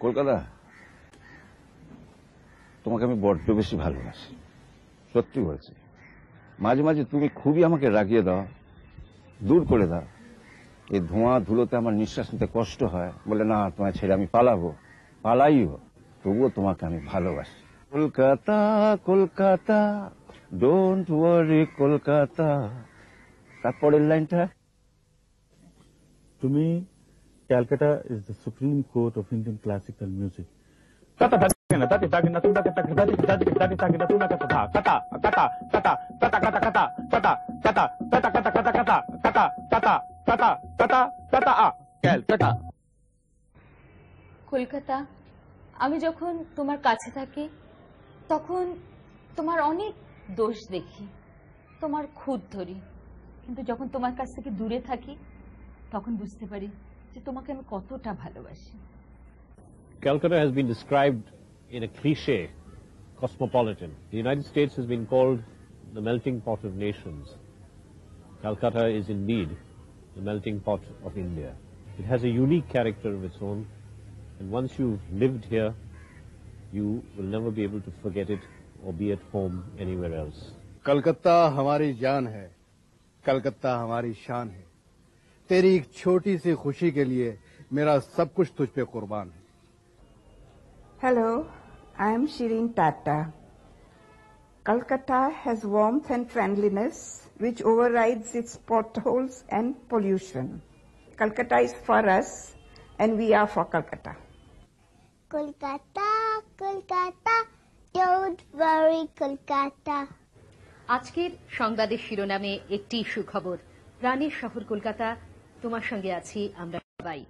কলকাতা, তোমাকে আমি বড্ড বেশি ভালোবাসি, সত্যি বলছি। মাঝে মাঝে তুমি খুবই আমাকে রাগিয়ে দাও, দূর করে দাও। এই ধোঁয়া ধুলোতে আমার নিঃশ্বাস নিতে কষ্ট হয় বলে না, তোমায় ছেড়ে আমি পালাইও, তবুও তোমাকে আমি ভালোবাসি। Kolkata Kolkata, don't worry Kolkata. তারপরের লাইনটা, To me, Calcutta is the supreme court of Indian classical music. Kolkata, আমি যখন তোমার কাছে থাকি তখন তোমার অনেক দোষ দেখি, তোমার খুঁত ধরি, কিন্তু যখন তোমার কাছ থেকে দূরে থাকি তখন বুঝতে পারি যে তোমাকে আমি কতটা ভালোবাসি। Calcutta has been described in a cliche, cosmopolitan. The United States has been called the melting pot of nations. Calcutta is indeed the melting pot of India. It has a unique character of its own, and once you've lived here, you will never be able to forget it or be at home anywhere else. Calcutta हमारी जान है, कलकत्ता हमारी शान है। तेरी एक छोटी सी खुशी के लिए मेरा सब कुछ तुझ पे कुर्बान है। Hello, I am Shirin Tata. Calcutta has warmth and friendliness which overrides its potholes and pollution. Calcutta is for us and we are for Calcutta. Kolkata, Kolkata, don't worry Kolkata. আজকের সংবাদের শিরোনামে একটি সুখবর। প্রাণের শহর কলকাতা, তোমার সঙ্গে আছি আমরা সবাই।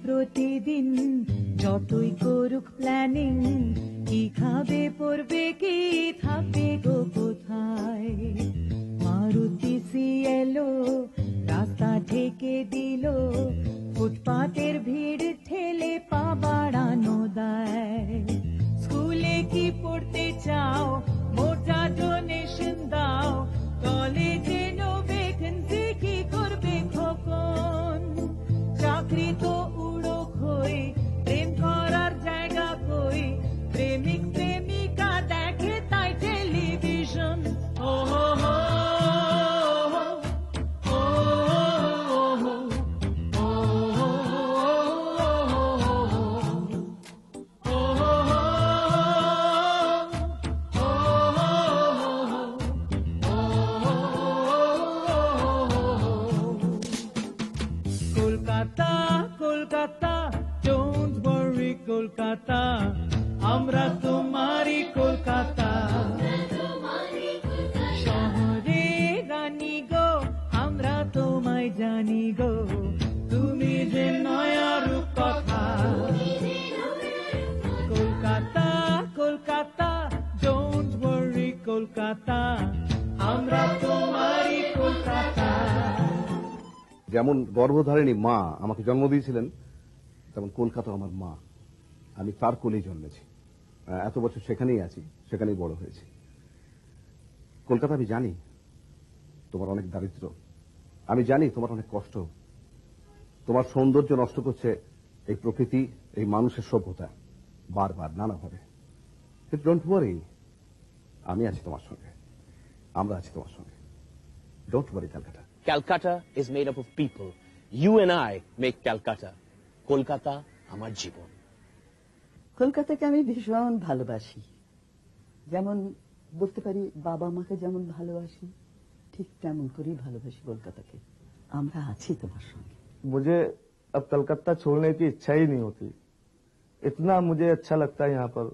প্রতিদিন যতই করুক প্ল্যানিং, কি খাবে পড়বে কি থাকবে গো কোথায়। মারুতি সিএলো রাস্তা ঢেকে দিল, ফুটপাতের ভিড় ঠেলে পা বাড়ানো দেয়। স্কুলে কি পড়তে চাও, মোটা ডোনেশন দাও, কলেজে নো ভ্যাকেন্সি কি করবে খোকন। চাকরি তো উড়ো খই, প্রেম করার জায়গা কই, প্রেমিক প্রেমিকা দেখে তাই টেলিভিশন। ও হো হো, ও হো হো, ও কলকাতা আমরা তোমারই কলকাতা। যেমন গর্ভধারিণী মা আমাকে জন্ম দিয়েছিলেন, তেমন কলকাতা আমার মা। আমি তার কোলেই জন্মেছি, এত বছর সেখানেই আছি, সেখানেই বড় হয়েছি। কলকাতা আমি জানি তোমার অনেক দারিদ্র্য, আমি জানি তোমার অনেক কষ্ট, তোমার সৌন্দর্য নষ্ট করছে এই প্রকৃতি, এই মানুষের সভ্যতা বারবার নানাভাবে। কিন্তু ডোন্ট ওয়ারি, আমি আছি তোমার সঙ্গে, আমরা আছি তোমার সঙ্গে। Don't worry Calcutta. Calcutta is made up of people. You and I make Calcutta. Kolkata আমার জীবন। কলকাতাকে আমি ভীষণ ভালোবাসি, যেমন বলতে পারি বাবা মাকে যেমন ভালোবাসি ঠিক তেমন করেই ভালোবাসি কলকাতাকে। আমরা আছি তোমার সঙ্গে। मुझे अब कलकत्ता छोड़ने की इच्छा ही नहीं होती, इतना मुझे अच्छा लगता है यहाँ पर।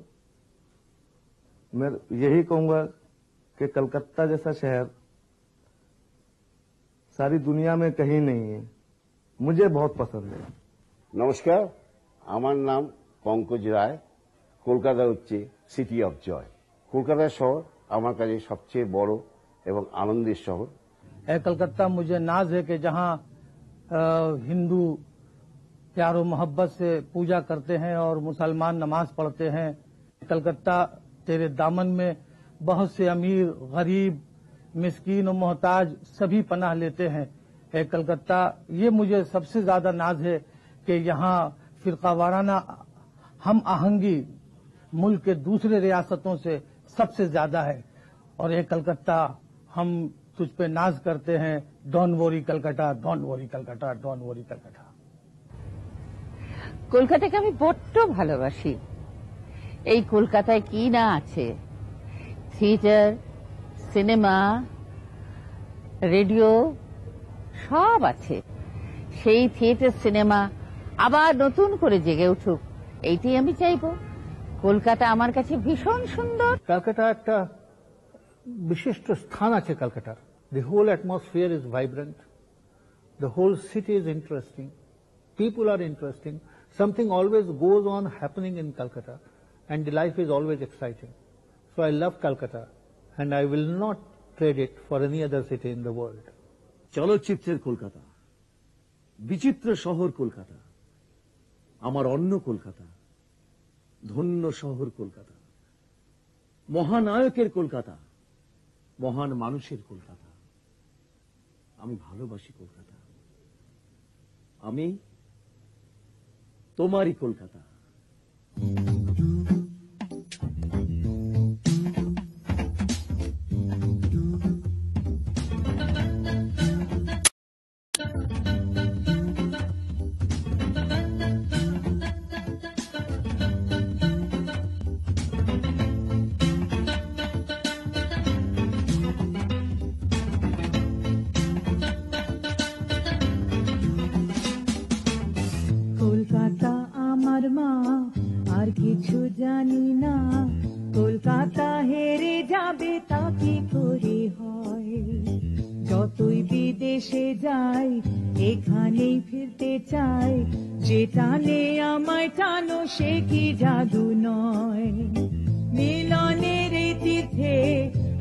मैं यही कहूंगा कि कलकत्ता जैसा शहर सारी दुनिया में कहीं नहीं है, मुझे बहुत पसंद है। নমস্কার, আমার নাম পঙ্কজ রায়। কলকাতা হচ্ছে সিটি অফ জয়। কলকাতা শহর আমার কাছে সবচেয়ে বড় এবং আনন্দের শহর। कलकत्ता मुझे नाज है कि जहाँ हिंदू प्यारो मोहब्बत से पूजा करते हैं और मुसलमान नमाज पढ़ते हैं। कलकत्ता तेरे दामन में बहुत से अमीर, गरीब, मिस्कीन और मोहताज सभी पनाह लेते हैं। कलकत्ता ये मुझे सबसे ज्यादा नाज है कि यहाँ फिरका वाराना हम आहंगी मुल्क के दूसरे रियासतों से सबसे ज्यादा है। और ये कलकत्ता हम तुझ पे नाज करते हैं। Don't worry Calcutta, don't worry Calcutta, don't worry Calcutta. কলকাতাকে আমি বড্ড ভালোবাসি। এই কলকাতায় কি না আছে, থিয়েটার, সিনেমা, রেডিও সব আছে। সেই থিয়েটার সিনেমা আবার নতুন করে জেগে উঠুক, এইটাই আমি চাইবো। কলকাতা আমার কাছে ভীষণ সুন্দর। কলকাতা একটা বিশিষ্ট স্থান আছে কলকাতার। The whole atmosphere is vibrant. The whole city is interesting. People are interesting. Something always goes on happening in Calcutta, and the life is always exciting. So I love Calcutta, and I will not trade it for any other city in the world. চলচ্চিত্রের কলকাতা, বিচিত্র শহর কলকাতা, আমার অন্য কলকাতা, ধন্য শহর কলকাতা, মহানায়কের কলকাতা, মহান মানুষের কলকাতা। আমি ভালোবাসি কলকাতা, আমি তোমারই কলকাতা। কলকাতা আমার মা, আর কিছু জানি না। কলকাতা হেরে যাবে তা কি করে হয়? যতই বিদেশে যাই এখানেই ফিরতে চাই। যে টানে আমায় টানো সে কি জাদু নয়? মিলনের এই তীর্থে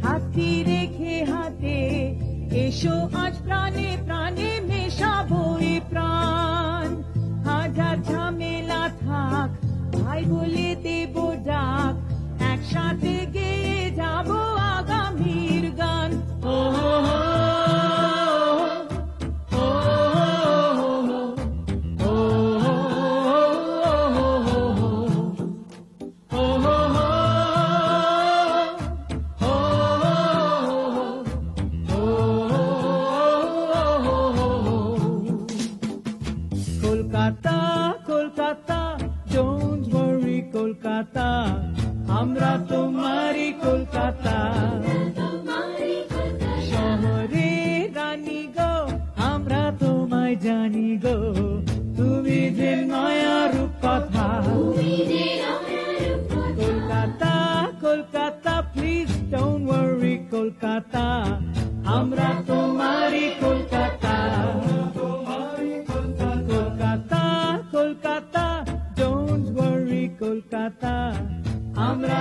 হাতটি রেখে হাতে, এসো আজ প্রাণে প্রাণে মেশাবো এ প্রাণ। হাজার ঝামেলা থাক, ভাই বলে দেব ডাক, একসাথে গেয়ে যাব আগামীর গান। ও কলকাতা কলকাতা, ডোন্ট ওয়ারি কলকাতা, আমরা তোমারই কলকাতা। শহরে রানী গো, আমরা তোমায় জানি গো, তুমি যে নয়া রূপ কথা। Kolkata Kolkata, please don't worry Kolkata, আমরা তোমারই কলকাতা। কলকাতা, ডোন্ট ওয়ারি কলকাতা, আমরা